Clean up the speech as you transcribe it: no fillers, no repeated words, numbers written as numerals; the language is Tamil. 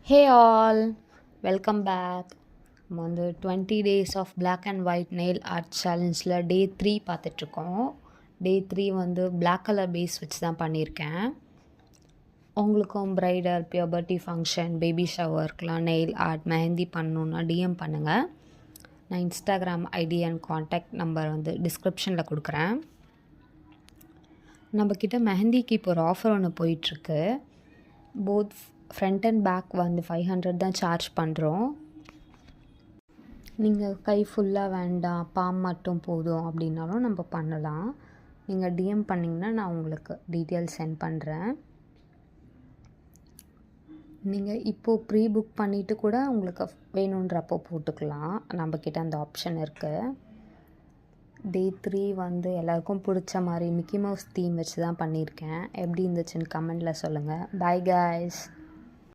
Hey all, welcome back. நம்ம வந்து 20 days of black and white nail art சேலஞ்சில் டே 3 பார்த்துட்ருக்கோம். டே 3 வந்து பிளாக் கலர் பேஸ் வச்சு தான் பண்ணியிருக்கேன். உங்களுக்கும் ப்ரைடல், பியூபர்ட்டி ஃபங்க்ஷன், பேபி ஷவர்க்கெலாம் நெயில் ஆர்ட் மெஹந்தி பண்ணணுன்னா டிஎம் பண்ணுங்கள். நான் Instagram ID and contact number வந்து டிஸ்கிரிப்ஷனில் கொடுக்குறேன். நம்மக்கிட்ட மெஹந்திக்கு இப்போ ஒரு ஆஃபர் ஒன்று போயிட்டுருக்கு. போத் ஃப்ரண்ட் அண்ட் பேக் வந்து 500 தான் சார்ஜ் பண்ணுறோம். நீங்கள் கை ஃபுல்லாக வேண்டாம், பாம் மட்டும் போதும் அப்படின்னாலும் நம்ம பண்ணலாம். நீங்கள் டிஎம் பண்ணிங்கன்னா நான் உங்களுக்கு டீட்டெயில் சென்ட் பண்ணுறேன். நீங்கள் இப்போது ப்ரீ புக் பண்ணிவிட்டு கூட உங்களுக்கு வேணுன்றப்போ போட்டுக்கலாம். நம்மக்கிட்ட அந்த ஆப்ஷன் இருக்குது. டே 3 வந்து எல்லாருக்கும் பிடிச்ச மாதிரி மிக்கி மவுஸ் தீம் வச்சு தான் பண்ணியிருக்கேன். எப்படி இருந்துச்சுன்னு கமெண்டில் சொல்லுங்கள். Bye guys.